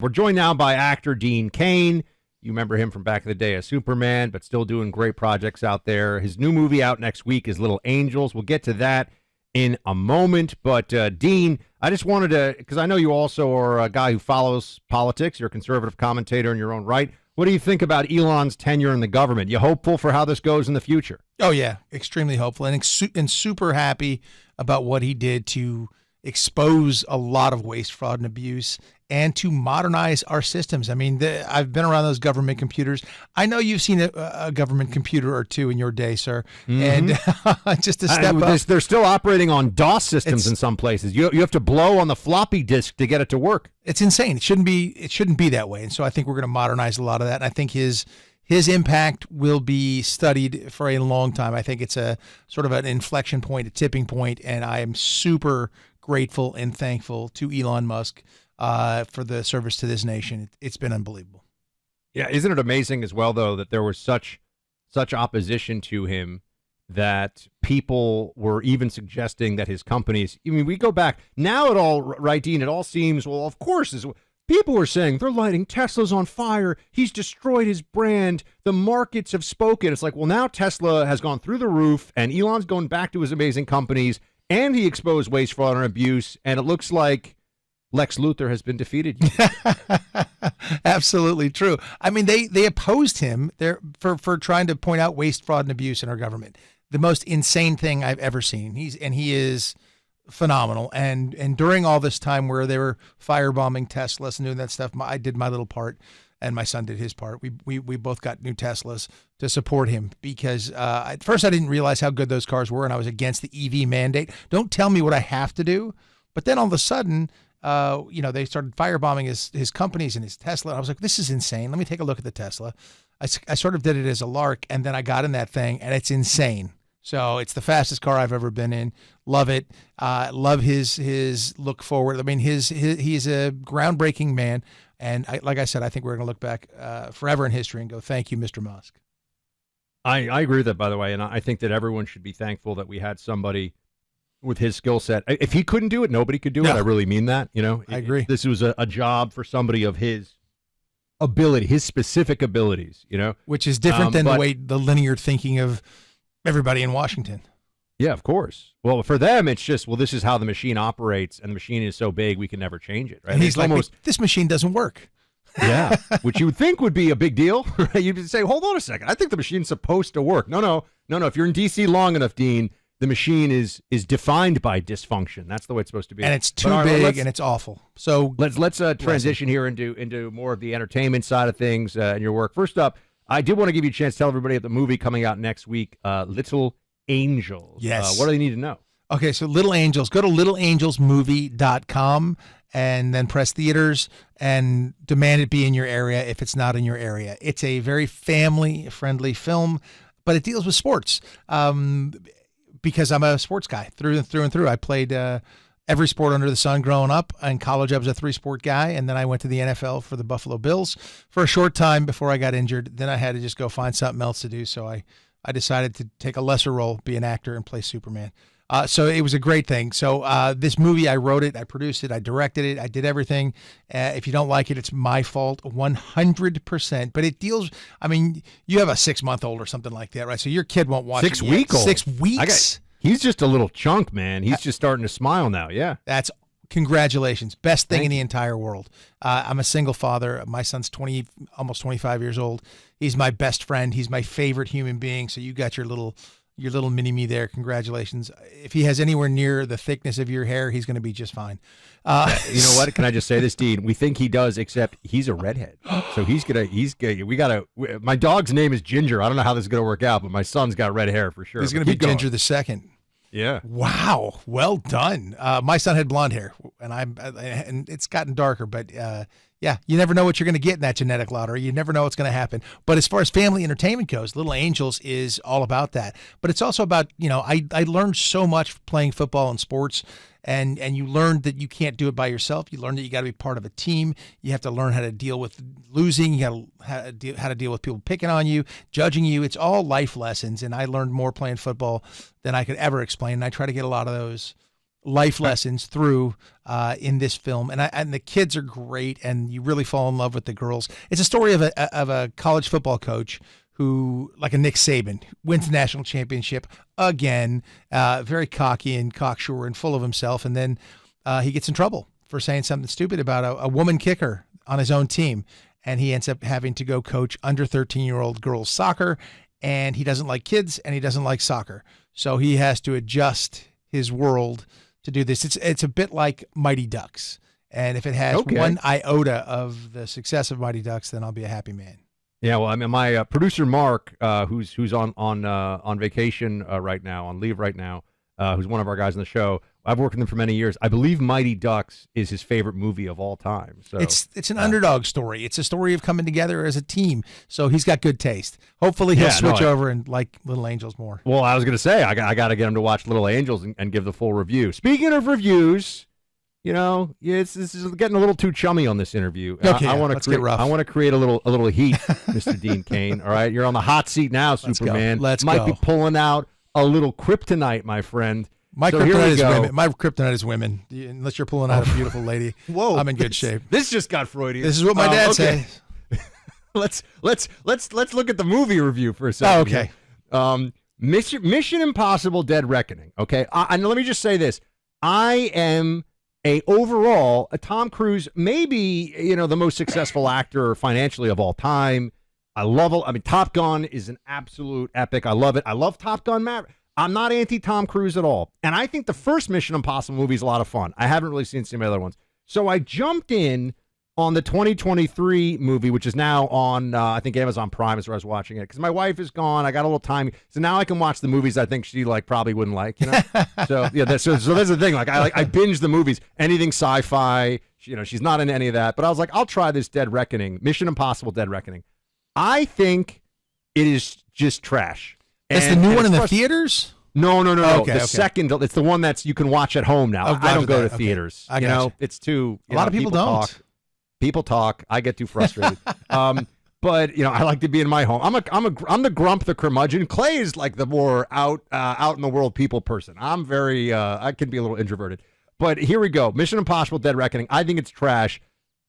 We're joined now by actor Dean Cain. You remember him from back in the day as Superman, but still doing great projects out there. His new movie out next week is Little Angels. We'll get to that in a moment. But, Dean, I just wanted to, because I know you also are a guy who follows politics. You're a conservative commentator in your own right. What do you think about Elon's tenure in the government? You hopeful for how this goes in the future? Oh, yeah, extremely hopeful and super happy about what he did to expose a lot of waste, fraud, and abuse, and to modernize our systems. I mean, I've been around those government computers. I know you've seen a government computer or two in your day, sir. Mm-hmm. And just to step up. They're still operating on DOS systems in some places. You have to blow on the floppy disk to get it to work. It's insane. It shouldn't be that way. And so I think we're going to modernize a lot of that. And I think his impact will be studied for a long time. I think it's a sort of an inflection point, a tipping point, and I am super grateful and thankful to Elon Musk for the service to this nation. It's been unbelievable. Yeah, isn't it amazing as well, though, that there was such opposition to him that people were even suggesting that his companies, I mean, we go back, now it all, right, Dean, it all seems, well, of course, people were saying they're lighting Teslas on fire. He's destroyed his brand. The markets have spoken. It's like, well, now Tesla has gone through the roof, and Elon's going back to his amazing companies, and he exposed waste, fraud, and abuse, and it looks like Lex Luthor has been defeated. Absolutely true. I mean, they opposed him there for trying to point out waste, fraud, and abuse in our government. The most insane thing I've ever seen. He is phenomenal. And during all this time where they were firebombing Teslas and doing that stuff, I did my little part, and my son did his part. We both got new Teslas to support him because at first I didn't realize how good those cars were, and I was against the EV mandate. Don't tell me what I have to do. But then all of a sudden, they started firebombing his companies and his Tesla. I was like, this is insane. Let me take a look at the Tesla. I sort of did it as a lark, and then I got in that thing, and it's insane. So it's the fastest car I've ever been in. Love it. Love his look forward. I mean, he's a groundbreaking man. And like I said, I think we're going to look back forever in history and go, thank you, Mr. Musk. I agree with that, by the way. And I think that everyone should be thankful that we had somebody with his skill set. If he couldn't do it, nobody could do it. I really mean that. I agree. This was a job for somebody of his ability, his specific abilities, Which is different than the linear thinking of everybody in Washington. Yeah, of course. Well, for them, it's just, this is how the machine operates, and the machine is so big we can never change it. Right? And he's like, this machine doesn't work. Yeah, which you would think would be a big deal. Right? You'd say, hold on a second. I think the machine's supposed to work. No. If you're in D.C. long enough, Dean, the machine is defined by dysfunction. That's the way it's supposed to be. And it's too big and it's awful. So let's transition here into more of the entertainment side of things in your work. First up, I did want to give you a chance to tell everybody about the movie coming out next week, Little Angels. Yes. What do they need to know? Okay, so Little Angels. Go to littleangelsmovie.com and then press theaters and demand it be in your area if it's not in your area. It's a very family-friendly film, but it deals with sports because I'm a sports guy through and through. I played every sport under the sun growing up. In college, I was a 3-sport guy, and then I went to the NFL for the Buffalo Bills for a short time before I got injured. Then I had to just go find something else to do, so I decided to take a lesser role, be an actor, and play Superman. So it was a great thing. So this movie, I wrote it, I produced it, I directed it, I did everything. If you don't like it, it's my fault 100%. But it deals, you have a 6-month-old or something like that, right? So your kid won't watch 6-week-old. 6 weeks? He's just a little chunk, man. He's just starting to smile now, yeah. That's congratulations. Best thing in the entire world. I'm a single father. My son's almost 25 years old. He's my best friend. He's my favorite human being. So you got your little mini-me there. Congratulations. If he has anywhere near the thickness of your hair, he's going to be just fine. You know what? Can I just say this, Dean? We think he does, except he's a redhead. So my dog's name is Ginger. I don't know how this is going to work out, but my son's got red hair for sure. He's going to be Ginger the second. Yeah. Wow. Well done. My son had blonde hair, and it's gotten darker, but yeah, you never know what you're going to get in that genetic lottery. You never know what's going to happen. But as far as family entertainment goes, Little Angels is all about that. But it's also about, I learned so much playing football and sports, and you learned that you can't do it by yourself. You learned that you got to be part of a team. You have to learn how to deal with losing. You got how to deal with people picking on you, judging you. It's all life lessons, and I learned more playing football than I could ever explain. And I try to get a lot of those life lessons through in this film, and the kids are great, and you really fall in love with the girls. It's a story of a college football coach who, like a Nick Saban, wins the national championship again, very cocky and cocksure and full of himself, and then he gets in trouble for saying something stupid about a woman kicker on his own team, and he ends up having to go coach under 13-year-old girls soccer, and he doesn't like kids and he doesn't like soccer, so he has to adjust his world to do this. It's a bit like Mighty Ducks, and if it has one iota of the success of Mighty Ducks, then I'll be a happy man. Yeah, well, I mean, my producer Mark, who's on vacation right now, on leave right now, who's one of our guys on the show. I've worked with him for many years. I believe Mighty Ducks is his favorite movie of all time. So it's an underdog story. It's a story of coming together as a team. So he's got good taste. Hopefully he'll switch over and like Little Angels more. Well, I was going to say I got to get him to watch Little Angels and give the full review. Speaking of reviews, this is getting a little too chummy on this interview. Okay, I want to create a little heat, Mr. Dean Cain. All right, you're on the hot seat now, Superman. Let's Might go. be pulling out a little kryptonite, my friend. My kryptonite is women. My kryptonite is women. Unless you're pulling out a beautiful lady, whoa, I'm in good shape. This just got Freudian. This is what my dad says. Let's look at the movie review for a second. Oh, okay. Mission Impossible: Dead Reckoning. Okay, and let me just say this: I am overall a Tom Cruise, maybe the most successful actor financially of all time. I mean, Top Gun is an absolute epic. I love it. I love Top Gun Maverick. I'm not anti-Tom Cruise at all. And I think the first Mission Impossible movie is a lot of fun. I haven't really seen some other ones. So I jumped in on the 2023 movie, which is now on, I think, Amazon Prime is where I was watching it. Because my wife is gone. I got a little time. So now I can watch the movies I think she probably wouldn't like. So, yeah, so that's the thing. I binge the movies. Anything sci-fi. She's not into any of that. But I was like, I'll try this Dead Reckoning. Mission Impossible: Dead Reckoning. I think it is just trash. That's the new one in the theaters? No. Okay, the second, it's the one you can watch at home now. I don't go to theaters. I got you. It's too. A lot of people don't. People talk. I get too frustrated. But I like to be in my home. I'm the grump, the curmudgeon. Clay is like the more out in the world people person. I'm very. I can be a little introverted. But here we go. Mission Impossible: Dead Reckoning. I think it's trash.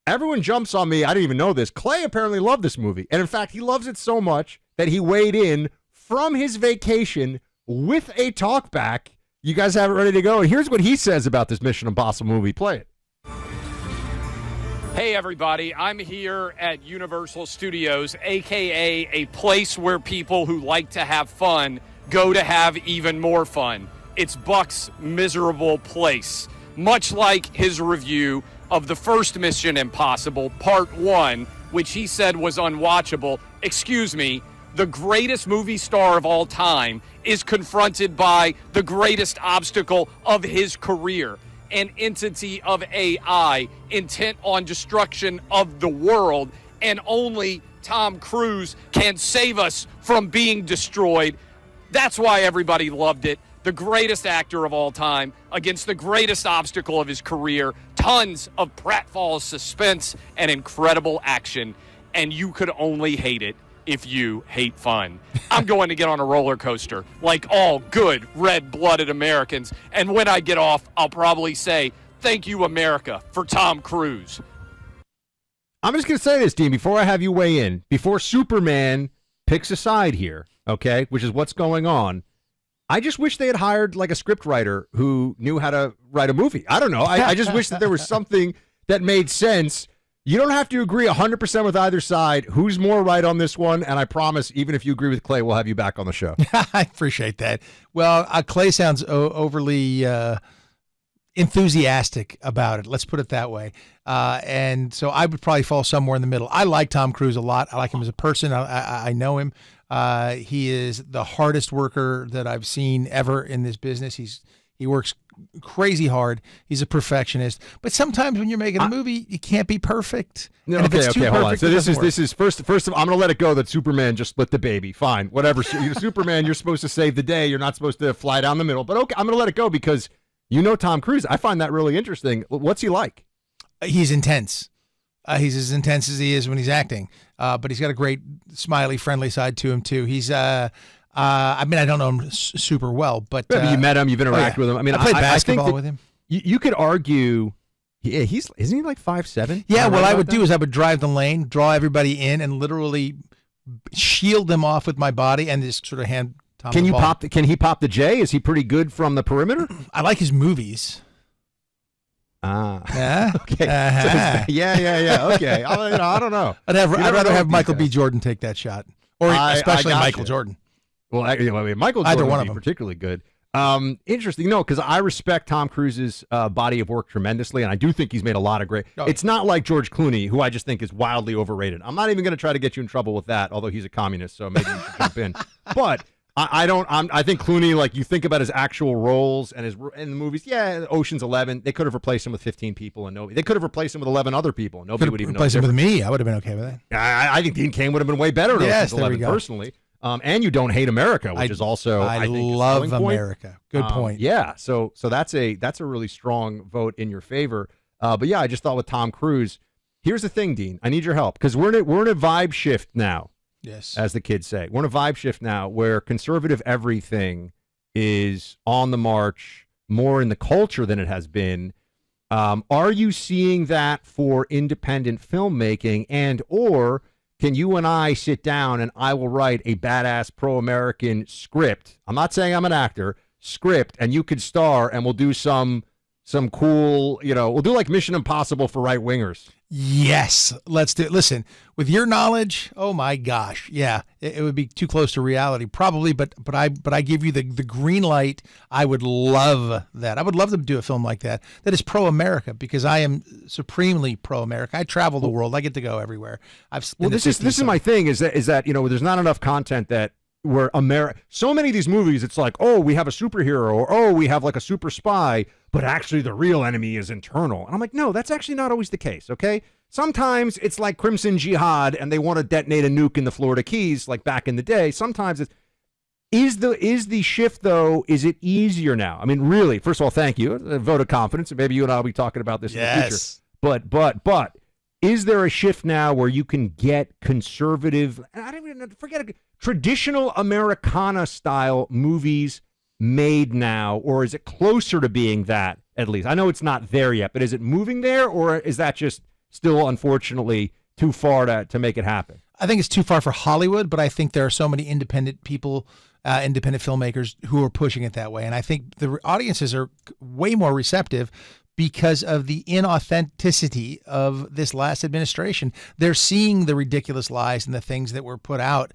Everyone jumps on me. I didn't even know this. Clay apparently loved this movie, and in fact, he loves it so much that he weighed in from his vacation with a talkback. You guys have it ready to go. And here's what he says about this Mission Impossible movie. Play it. Hey, everybody. I'm here at Universal Studios, a.k.a. a place where people who like to have fun go to have even more fun. It's Buck's miserable place. Much like his review of the first Mission Impossible, Part 1, which he said was unwatchable. Excuse me. The greatest movie star of all time is confronted by the greatest obstacle of his career, an entity of AI intent on destruction of the world, and only Tom Cruise can save us from being destroyed. That's why everybody loved it. The greatest actor of all time against the greatest obstacle of his career, tons of pratfall suspense and incredible action, and you could only hate it if you hate fun. I'm going to get on a roller coaster like all good red-blooded Americans, and when I get off, I'll probably say, thank you, America, for Tom Cruise. I'm just going to say this, Dean, before I have you weigh in, before Superman picks a side here, okay, which is what's going on, I just wish they had hired like a script writer who knew how to write a movie. I don't know. I just wish that there was something that made sense. You don't have to agree 100% with either side. Who's more right on this one? And I promise, even if you agree with Clay, we'll have you back on the show. I appreciate that. Well, Clay sounds overly enthusiastic about it. Let's put it that way. And so I would probably fall somewhere in the middle. I like Tom Cruise a lot. I like him as a person. I know him. He is the hardest worker that I've seen ever in this business. He works crazy hard. He's a perfectionist. But sometimes when you're making a movie, you can't be perfect. Okay, hold on. So this is first of all, I'm going to let it go that Superman just split the baby. Fine, whatever. Superman, you're supposed to save the day. You're not supposed to fly down the middle. But okay, I'm going to let it go because Tom Cruise. I find that really interesting. What's he like? He's intense. He's as intense as he is when he's acting. But he's got a great, smiley, friendly side to him too. He's I mean, I don't know him super well, but you met him, you've interacted with him. I mean, I played basketball I think with him. You could argue, yeah, isn't he like 5'7"? Yeah, what I would that? do is I would drive the lane, draw everybody in, and literally shield them off with my body and just sort of hand Tom Can the you ball. pop? Can he pop the J? Is he pretty good from the perimeter? I like his movies. Ah, Yeah. okay. Uh-huh. Yeah. Okay, I don't know. I'd rather have Michael B. Jordan take that shot, or especially Michael Jordan. Well, I mean, Michael Either Jordan one would of be them. particularly good. Interesting. No, because I respect Tom Cruise's body of work tremendously, and I do think he's made a lot of great. Oh, It's not like George Clooney, who I just think is wildly overrated. I'm not even going to try to get you in trouble with that, although he's a communist, so maybe you should jump in. But I think Clooney, like, you think about his actual roles and in the movies. Yeah, Ocean's 11. They could have replaced him with 15 people, and nobody. They could have replaced him with 11 other people, and nobody would even know. Replace him with me. I would have been okay with that. I think Dean Cain would have been way better in Yes, Ocean's there we 11 go. personally. And you don't hate America, which is also I think, a love selling point. America. Good point. Yeah, so that's a really strong vote in your favor. But yeah, I just thought with Tom Cruise. Here's the thing, Dean. I need your help because we're in a vibe shift now. Yes. As the kids say, we're in a vibe shift now where conservative everything is on the march more in the culture than it has been. Are you seeing that for independent filmmaking, and or can you and I sit down and I will write a badass pro-American script? I'm not saying I'm an actor. Script, and you could star, and we'll do some cool, we'll do like Mission Impossible for right wingers. Yes, let's do it. Listen, with your knowledge, oh my gosh, yeah, it would be too close to reality, probably. But I give you the green light. I would love that. I would love to do a film like that is pro-America, because I am supremely pro-America. I travel the world. I get to go everywhere. This is my thing. Is that there's not enough content that. Where so many of these movies, it's like, oh, we have a superhero, or oh, we have like a super spy, but actually the real enemy is internal. And I'm like, no, that's actually not always the case, okay? Sometimes it's like Crimson Jihad, and they want to detonate a nuke in the Florida Keys, like back in the day. Sometimes is the shift, though, is it easier now? I mean, really, first of all, thank you. A vote of confidence, and maybe you and I will be talking about this in the future. But is there a shift now where you can get conservative, I don't even forget it, traditional Americana style movies made now, or is it closer to being that at least? I know it's not there yet, but is it moving there, or is that just still unfortunately too far to make it happen? I think it's too far for Hollywood, but I think there are so many independent people, independent filmmakers who are pushing it that way. And I think the audiences are way more receptive because of the inauthenticity of this last administration. They're seeing the ridiculous lies and the things that were put out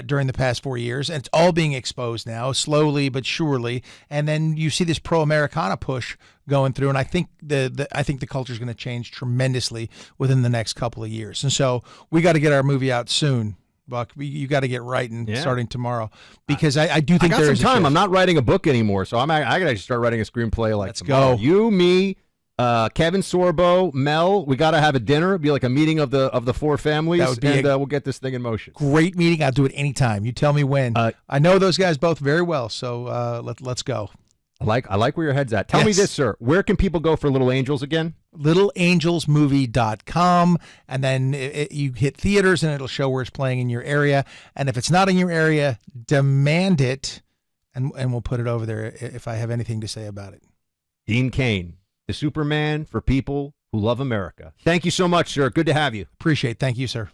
during the past 4 years, and it's all being exposed now, slowly but surely. And then you see this pro-Americana push going through, and I think the culture is going to change tremendously within the next couple of years. And so we got to get our movie out soon. Buck, you got to get writing starting tomorrow, because I do think I got there's some time. I'm not writing a book anymore, so I got to actually start writing a screenplay. Like, let's tomorrow. go. You, me, Kevin Sorbo, Mel. We got to have a dinner. It'd be like a meeting of the four families, That would be we'll get this thing in motion. Great meeting. I'll do it anytime. You tell me when. I know those guys both very well, so let's go. I like where your head's at. Tell me this, sir. Where can people go for Little Angels again? littleangelsmovie.com, and then you hit theaters and it'll show where it's playing in your area. And if it's not in your area, demand it, and we'll put it over there if I have anything to say about it. Dean Cain, the Superman for people who love America. Thank you so much, sir. Good to have you. Appreciate it. Thank you, sir.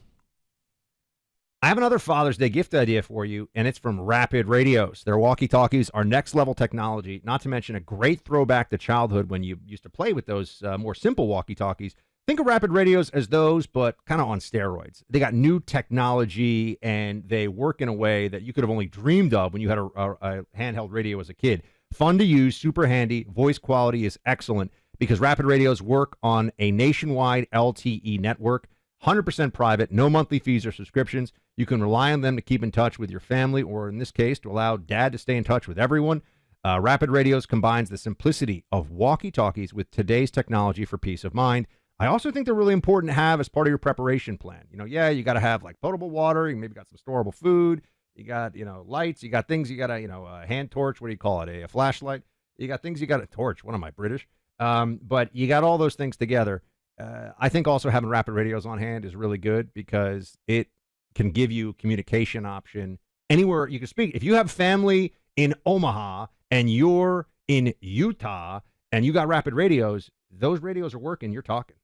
I have another Father's Day gift idea for you, and it's from Rapid Radios. Their walkie-talkies are next-level technology, not to mention a great throwback to childhood when you used to play with those more simple walkie-talkies. Think of Rapid Radios as those, but kind of on steroids. They got new technology, and they work in a way that you could have only dreamed of when you had a handheld radio as a kid. Fun to use, super handy, voice quality is excellent, because Rapid Radios work on a nationwide LTE network, 100% private, no monthly fees or subscriptions. You can rely on them to keep in touch with your family, or in this case, to allow dad to stay in touch with everyone. Rapid Radios combines the simplicity of walkie-talkies with today's technology for peace of mind. I also think they're really important to have as part of your preparation plan. You got to have like potable water. You maybe got some storable food. You got, lights. You got things. You got a hand torch. What do you call it? A flashlight. You got things. You got a torch. What am I, British? But you got all those things together. I think also having Rapid Radios on hand is really good, because it can give you a communication option anywhere you can speak. If you have family in Omaha and you're in Utah and you got Rapid Radios, those radios are working. You're talking.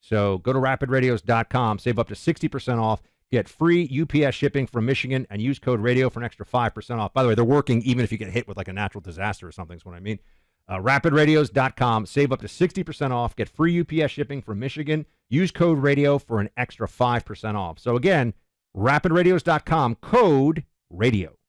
So go to rapidradios.com, save up to 60% off, get free UPS shipping from Michigan, and use code radio for an extra 5% off. By the way, they're working even if you get hit with like a natural disaster or something is what I mean. Rapidradios.com, save up to 60% off, get free UPS shipping from Michigan, use code radio for an extra 5% off. So again, rapidradios.com, code radio.